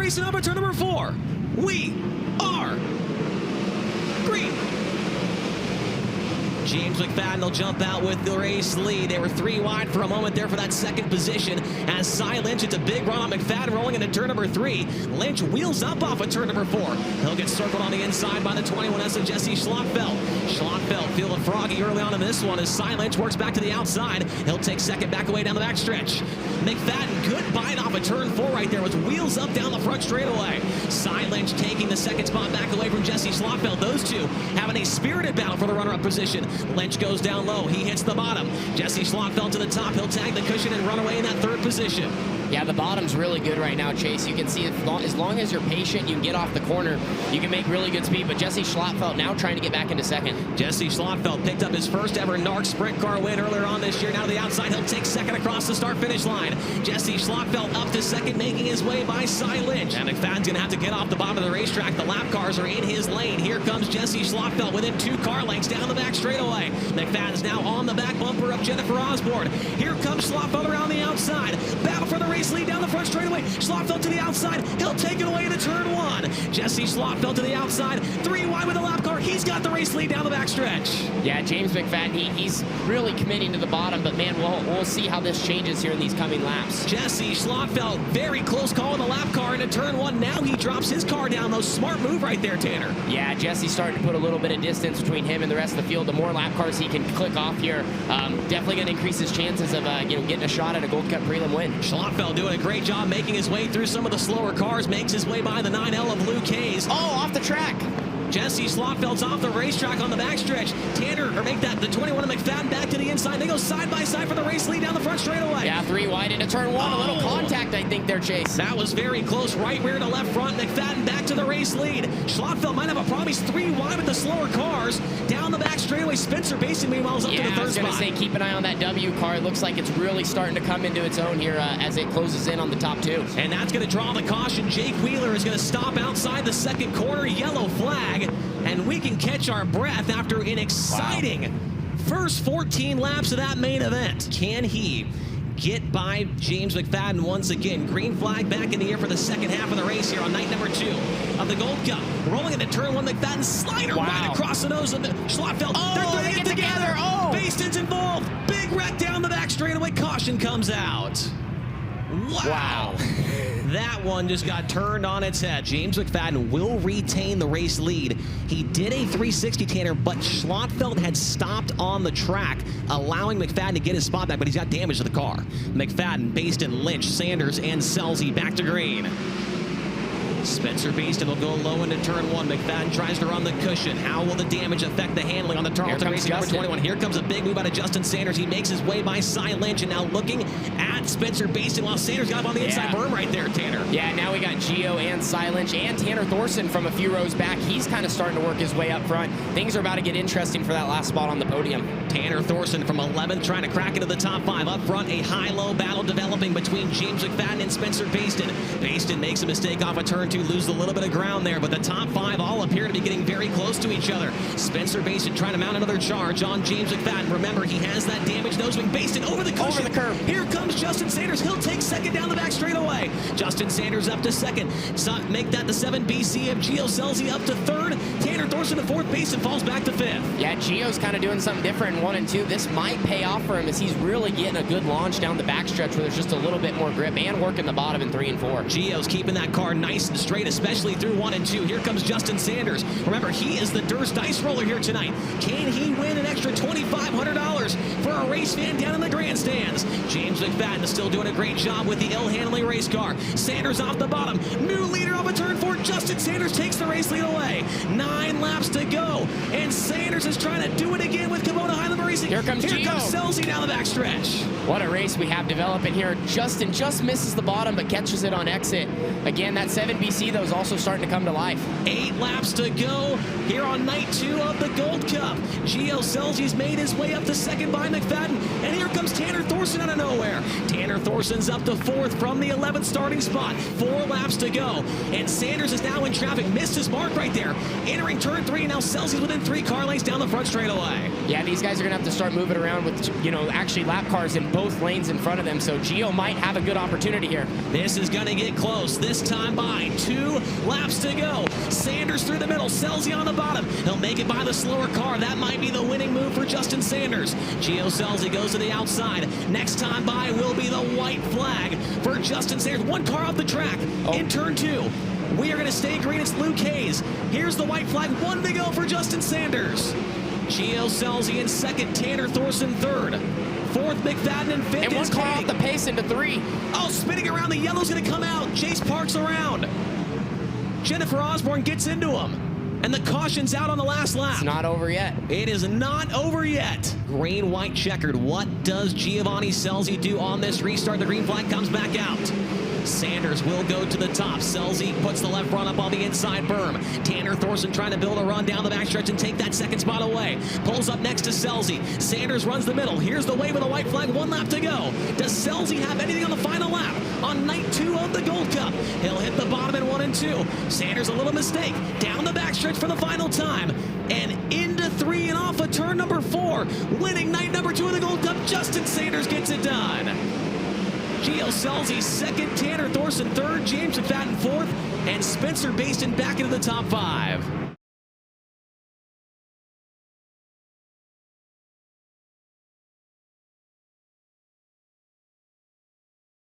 racing over turn number 4. We are green. James McFadden will jump out with the race lead. They were 3 wide for a moment there for that second position. As Cy Lynch, it's a big run on McFadden rolling into turn number 3. Lynch wheels up off of turn number 4. He'll get circled on the inside by the 21S of Jesse Schlottfeld. Schlottfeld feeling froggy early on in this one as Cy Lynch works back to the outside. He'll take second back away down the backstretch. McFadden, good bite off of turn 4 right there with wheels up down the front straightaway. Cy Lynch taking the second spot back away from Jesse Schlottfeld. Those two having a spirited battle for the runner-up position. Lynch goes down low. He hits the bottom. Jesse Schlottfeld to the top. He'll tag the cushion and run away in that third position. Yeah, the bottom's really good right now, Chase. You can see as long as you're patient, you can get off the corner, you can make really good speed. But Jesse Schlottfeld now trying to get back into second. Jesse Schlottfeld picked up his first ever NARC sprint car win earlier on this year. Now to the outside, he'll take second across the start-finish line. Jesse Schlottfeld up to second, making his way by Cy Lynch. And McFadden's going to have to get off the bottom of the racetrack. The lap cars are in his lane. Here comes Jesse Schlottfeld within 2 car lengths down the back straightaway. McFadden's now on the back bumper of Jennifer Osborne. Here comes Schlottfeld around the outside. Battle for the race lead down the front straightaway. Schlottfeld to the outside. He'll take it away into turn 1. Jesse Schlottfeld to the outside. 3 wide with a lap car. He's got the race lead down the backstretch. Yeah, James McFadden, he's really committing to the bottom, but man, we'll see how this changes here in these coming laps. Jesse Schlottfeld, very close call in the lap car into turn 1. Now he drops his car down, though. Smart move right there, Tanner. Yeah, Jesse's starting to put a little bit of distance between him and the rest of the field. The more lap cars he can click off here, definitely going to increase his chances of getting a shot at a Gold Cup Prelim win. Schlottfeld doing a great job making his way through some of the slower cars, makes his way by the 9L of Luke Hayes. Oh, off the track. Jesse Schlottfeld's off the racetrack on the backstretch. Tanner, or make that the 21 of McFadden back to the inside. They go side by side for the race lead down the front straightaway. Yeah, 3 wide into turn 1. A little contact, I think, there, Chase. That was very close. Right rear to left front. McFadden back to the race lead. Schlottfeld might have a problem. He's 3 wide with the slower cars. Down the back straightaway, Spencer Basin, meanwhile, is up to the third spot. I was going to say, keep an eye on that W car. It looks like it's really starting to come into its own here as it closes in on the top 2. And that's going to draw the caution. Jake Wheeler is going to stop outside the second corner. Yellow flag. And we can catch our breath after an exciting first 14 laps of that main event. Can he get by James McFadden once again? Green flag back in the air for the second half of the race here on night number 2 of the Gold Cup. Rolling into turn 1, McFadden slider right across the nose of Schlottfeld. Oh, They're doing it together. Oh, Baston's involved. Big wreck down the back straightaway. Caution comes out. Wow. That one just got turned on its head. James McFadden will retain the race lead. He did a 360, Tanner, but Schlottfeld had stopped on the track, allowing McFadden to get his spot back, but he's got damage to the car. McFadden, Baston, Lynch, Sanders, and Selzy back to green. Spencer Baston will go low into turn 1. McFadden tries to run the cushion. How will the damage affect the handling on the Tarleton Racing number 21? Here comes a big move out of Justin Sanders. He makes his way by Cy Lynch, and now looking at Spencer Baston while Sanders got up on the inside berm right there, Tanner. Yeah, now we got Gio and Cy Lynch and Tanner Thorson from a few rows back. He's kind of starting to work his way up front. Things are about to get interesting for that last spot on the podium. Tanner Thorson from 11th trying to crack into the top 5. Up front, a high-low battle developing between James McFadden and Spencer Baston. Baston makes a mistake off a turn 2, loses a little bit of ground there, but the top 5 all appear to be getting very close to each other. Spencer Baston trying to mount another charge on James McFadden. Remember, he has that damaged nose wing. Baston over the cushion. Over the curb. Here comes Justin Sanders. He'll take second down the back straightaway. Justin Sanders up to second. Make that the 7 BC of Gio Selzy up to third. Tanner Thorson to fourth. Baston falls back to 5th. Yeah, Gio's kind of doing something different in 1 and 2. This might pay off for him as he's really getting a good launch down the backstretch where there's just a little bit more grip and working the bottom in 3 and 4. Gio's keeping that car nice and straight, especially through 1 and 2. Here comes Justin Sanders. Remember, he is the Durst dice roller here tonight. Can he win an extra $2,500 for a race fan down in the grandstands? James McFadden is still doing a great job with the ill-handling race car. Sanders off the bottom. New leader off a turn 4. Justin Sanders takes the race lead away. 9 laps to go. And Sanders is trying to do it again with Kubota Highland Racing. Here comes Selzy down the backstretch. What a race we have developing here. Justin just misses the bottom but catches it on exit. Again, that 7 BC, though, is also starting to come to life. 8 laps to go here on night 2 of the Gold Cup. Gio Selzy's made his way up to second by McFadden. And here comes Tanner Thorson out of nowhere. Tanner Thorson's up to 4th from the 11th starting spot. 4 laps to go. And Sanders is now in traffic. Missed his mark right there. Entering turn 3, and now Selzy's within 3 car lengths down the front straightaway. Yeah, these guys are going to have to start moving around with, actually lap cars in both lanes in front of them. So Gio might have a good opportunity here. This is going to get close. close. This time by 2 laps to go. Sanders through the middle. Selzy on the bottom. He'll make it by the slower car. That might be the winning move for Justin Sanders. Gio Selzy goes to the outside. Next time by will be the white flag for Justin Sanders. 1 car off the track in turn 2. We are going to stay green. It's Luke Hayes. Here's the white flag. 1 to go for Justin Sanders. Gio Selzy in second. Tanner Thorson third. Fourth, McFadden in fifth. And 1 car off the pace into 3. Oh, spinning around. The yellow's going to come out. Chase parks around. Jennifer Osborne gets into him. And the caution's out on the last lap. It's not over yet. It is not over yet. Green, white, checkered. What does Giovanni Selzy do on this restart? The green flag comes back out. Sanders will go to the top. Selzy puts the left front up on the inside berm. Tanner Thorson trying to build a run down the backstretch and take that second spot away. Pulls up next to Selzy. Sanders runs the middle. Here's the wave of the white flag. 1 lap to go. Does Selzy have anything on the final lap? On night 2 of the Gold Cup. He'll hit the bottom in 1 and 2. Sanders a little mistake. Down the backstretch for the final time. And into 3 and off of turn number 4. Winning night number 2 of the Gold Cup. Justin Sanders gets it done. Gio Selzy second, Tanner Thorson third, James McFadden fourth, and Spencer Baston back into the top 5.